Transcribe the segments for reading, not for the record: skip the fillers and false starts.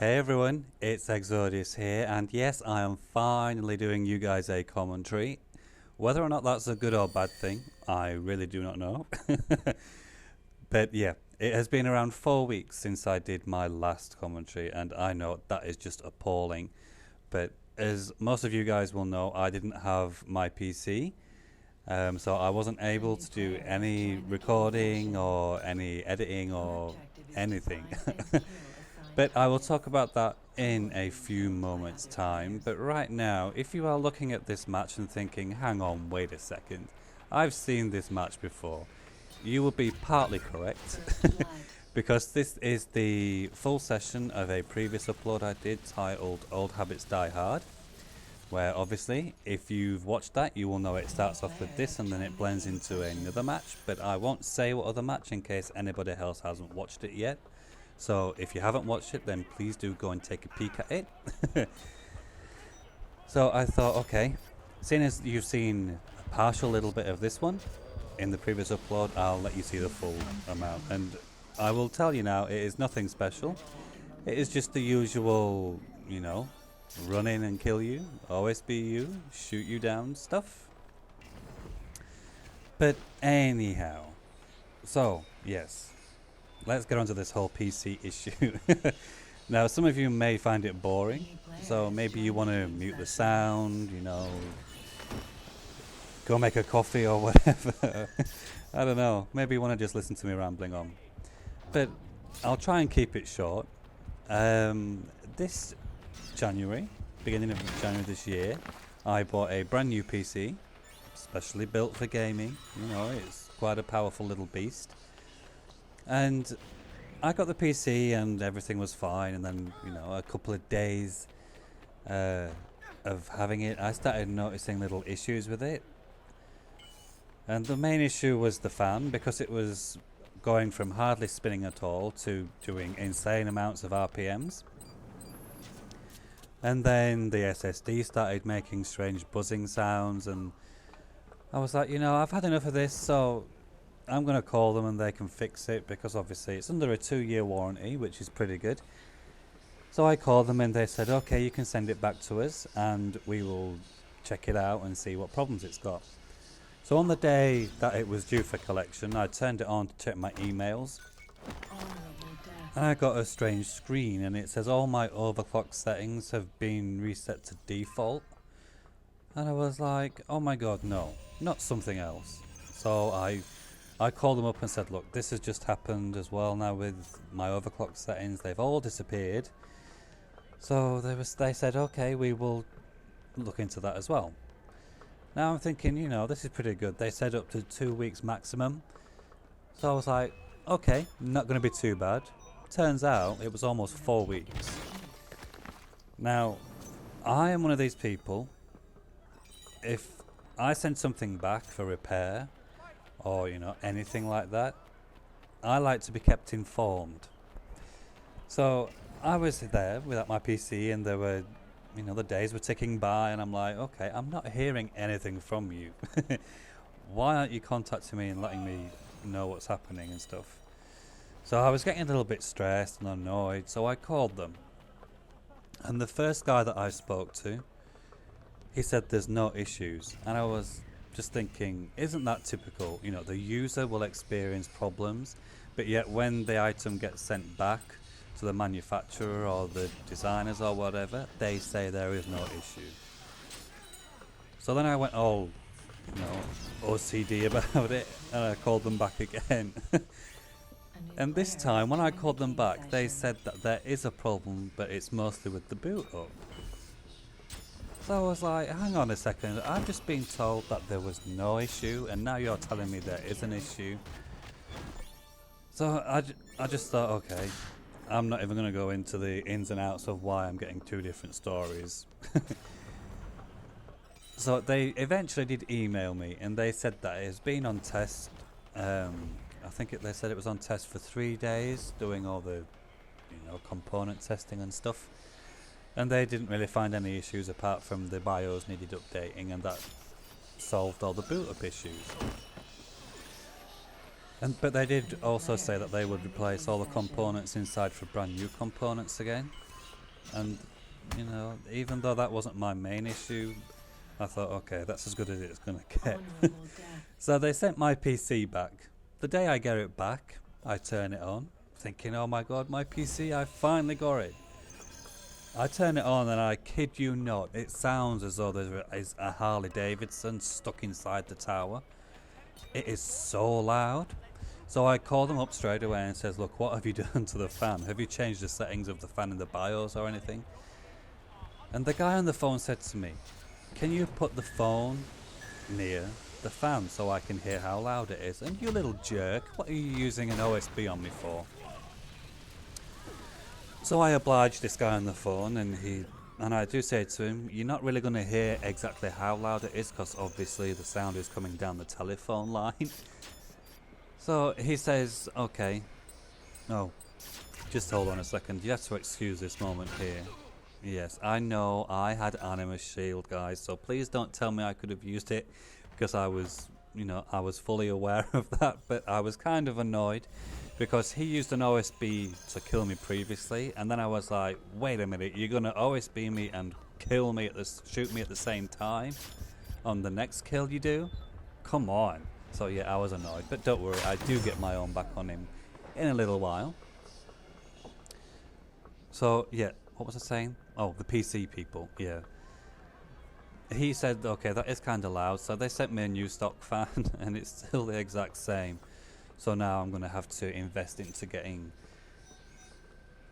Hey everyone, it's Exodius here, and yes, I am finally doing you guys a commentary. Whether or not that's a good or bad thing, I really do not know. But yeah, it has been around 4 weeks since I did my last commentary, and I know that is just appalling. But as most of you guys will know, I didn't have my PC, so I wasn't able to do any recording or any editing or anything. But I will talk about that in a few moments' time. But right now, if you are looking at this match and thinking, hang on, wait a second, I've seen this match before, you will be partly correct. Because this is the full session of a previous upload I did titled Old Habits Die Hard, where obviously, if you've watched that, you will know it starts off with this and then it blends into another match. But I won't say what other match in case anybody else hasn't watched it yet. So if you haven't watched it, then please do go and take a peek at it. So I thought, okay, seeing as you've seen a partial little bit of this one in the previous upload, I'll let you see the full amount. And I will tell you now, it is nothing special. It is just the usual, you know, run in and kill you, always be you, shoot you down stuff. But anyhow, so yes. Let's get on to this whole PC issue. Now, some of you may find it boring, so maybe you want to mute the sound, you know, go make a coffee or whatever. I don't know, maybe you want to just listen to me rambling on. But I'll try and keep it short. This January, beginning of January this year, I bought a brand new PC, specially built for gaming. You know, it's quite a powerful little beast. And I got the PC and everything was fine, and then, you know, a couple of days of having it, I started noticing little issues with it. And the main issue was the fan, because it was going from hardly spinning at all to doing insane amounts of RPMs. And then the SSD started making strange buzzing sounds, and I was like, you know, I've had enough of this, so I'm going to call them and they can fix it, because obviously it's under a 2-year warranty, which is pretty good. So I called them and they said, okay, you can send it back to us and we will check it out and see what problems it's got. So on the day that it was due for collection, I turned it on to check my emails, and I got a strange screen and it says all my overclock settings have been reset to default. And I was like, oh my god, no, not something else. So I called them up and said, look, this has just happened as well now with my overclock settings. They've all disappeared. So they said, okay, we will look into that as well. Now I'm thinking, you know, this is pretty good. They said up to 2 weeks maximum. So I was like, okay, not going to be too bad. Turns out it was almost 4 weeks. Now, I am one of these people, if I send something back for repair, or, you know, anything like that, I like to be kept informed. So I was there without my PC and there were, you know, the days were ticking by, and I'm like, okay, I'm not hearing anything from you. Why aren't you contacting me and letting me know what's happening and stuff? So I was getting a little bit stressed and annoyed, so I called them. And the first guy that I spoke to, he said there's no issues. And I was just thinking, isn't that typical? You know, the user will experience problems, but yet when the item gets sent back to the manufacturer or the designers or whatever, they say there is no issue. So then I went all, you know, OCD about it, and I called them back again. And this time, when I called them back, they said that there is a problem, but it's mostly with the boot up. So I was like, hang on a second, I've just been told that there was no issue, and now you're telling me there is an issue. So I just thought, okay, I'm not even going to go into the ins and outs of why I'm getting two different stories. So they eventually did email me, and they said that it has been on test. I think they said it was on test for 3 days, doing all the, you know, component testing and stuff. And they didn't really find any issues apart from the BIOS needed updating, and that solved all the boot up issues. But they did also say that they would replace all the components inside for brand new components again. And, you know, even though that wasn't my main issue, I thought, okay, that's as good as it's going to get. So they sent my PC back. The day I get it back, I turn it on, thinking, oh my god, my PC, I finally got it. I turn it on and I kid you not, it sounds as though there is a Harley Davidson stuck inside the tower. It is so loud. So I call them up straight away and says, look, what have you done to the fan? Have you changed the settings of the fan in the BIOS or anything? And the guy on the phone said to me, can you put the phone near the fan so I can hear how loud it is? And you little jerk, what are you using an OSB on me for? So I obliged this guy on the phone, and I do say to him, you're not really going to hear exactly how loud it is because obviously the sound is coming down the telephone line. So he says, okay, no, just hold on a second, you have to excuse this moment here. Yes, I know I had Animus Shield, guys, so please don't tell me I could have used it because I was, you know, I was fully aware of that, but I was kind of annoyed because he used an OSB to kill me previously, and then I was like, wait a minute, you're going to OSB me and kill me shoot me at the same time on the next kill you do? Come on. So yeah, I was annoyed, but don't worry, I do get my own back on him in a little while. So yeah, what was I saying? Oh, the PC people, yeah. He said, okay, that is kind of loud, so they sent me a new stock fan, and it's still the exact same. So now I'm going to have to invest into getting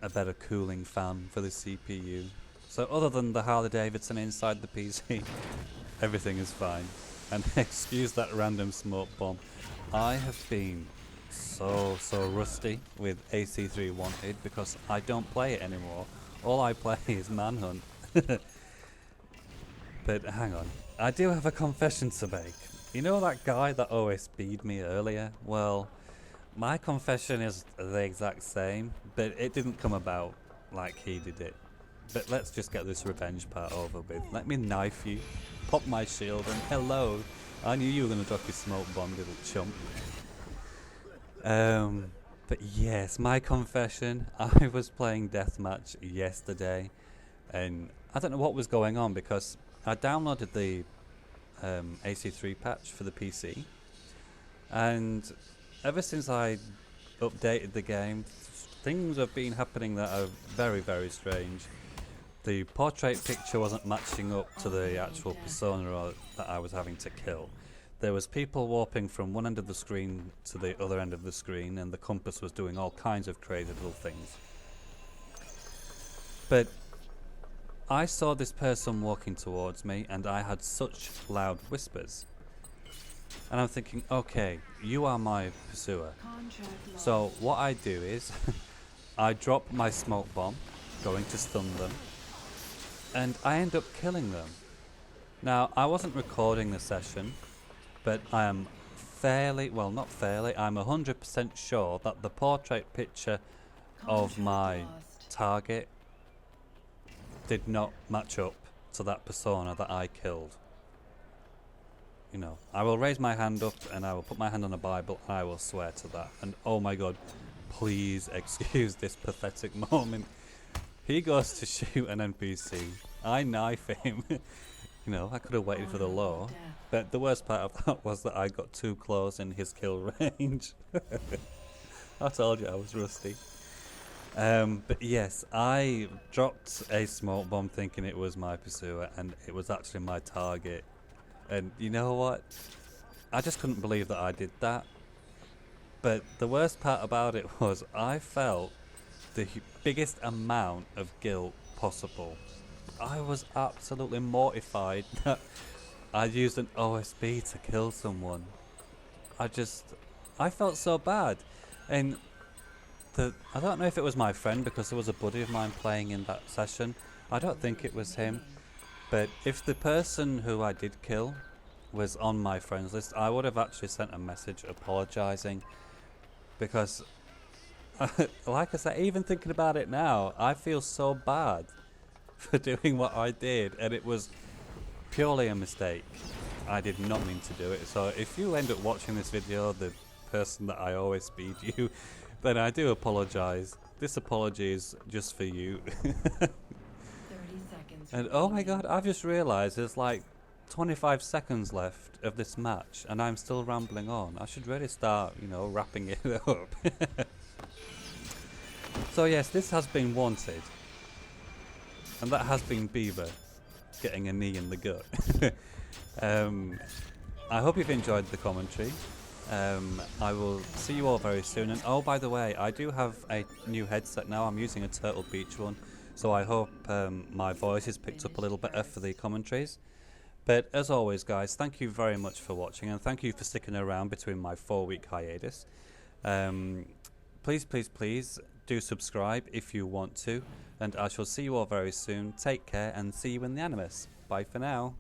a better cooling fan for the CPU. So other than the Harley Davidson inside the PC, everything is fine. And excuse that random smoke bomb. I have been so rusty with AC3 Wanted because I don't play it anymore. All I play is Manhunt. But hang on, I do have a confession to make. You know that guy that OSB'd me earlier? Well, my confession is the exact same, but it didn't come about like he did it. But let's just get this revenge part over with. Let me knife you, pop my shield, and hello. I knew you were going to drop your smoke bomb, little chump. But yes, my confession, I was playing Deathmatch yesterday, and I don't know what was going on because I downloaded the AC3 patch for the PC, and ever since I updated the game, things have been happening that are very strange. The portrait picture wasn't matching up to the actual persona that I was having to kill. There was people warping from one end of the screen to the other end of the screen, and the compass was doing all kinds of crazy little things. But I saw this person walking towards me, and I had such loud whispers. And I'm thinking, okay, you are my pursuer. So what I do is, I drop my smoke bomb, going to stun them, and I end up killing them. Now, I wasn't recording the session, but I am not fairly, I'm 100% sure that the portrait picture of my target did not match up to that persona that I killed. You know, I will raise my hand up and I will put my hand on a Bible and I will swear to that. And oh my god, please excuse this pathetic moment. He goes to shoot an NPC. I knife him. You know, I could have waited for the law. But the worst part of that was that I got too close in his kill range. I told you I was rusty. But yes, I dropped a smoke bomb thinking it was my pursuer, and it was actually my target. And you know what? I just couldn't believe that I did that. But the worst part about it was I felt the biggest amount of guilt possible. I was absolutely mortified that I used an OSB to kill someone. I felt so bad. And I don't know if it was my friend, because there was a buddy of mine playing in that session. I don't think it was him. But if the person who I did kill was on my friends list, I would have actually sent a message apologising. Because, like I said, even thinking about it now, I feel so bad for doing what I did. And it was purely a mistake. I did not mean to do it. So if you end up watching this video, the person that I always speed you, then I do apologise. This apology is just for you. And oh my god, I've just realised there's like 25 seconds left of this match and I'm still rambling on. I should really start, you know, wrapping it up. So yes, this has been Wanted. And that has been Beaver getting a knee in the gut. I hope you've enjoyed the commentary. I will see you all very soon. And oh, by the way, I do have a new headset now. I'm using a Turtle Beach one. So I hope my voice is picked up a little better for the commentaries. But as always, guys, thank you very much for watching. And thank you for sticking around between my 4-week hiatus. Please, please, please do subscribe if you want to. And I shall see you all very soon. Take care and see you in the Animus. Bye for now.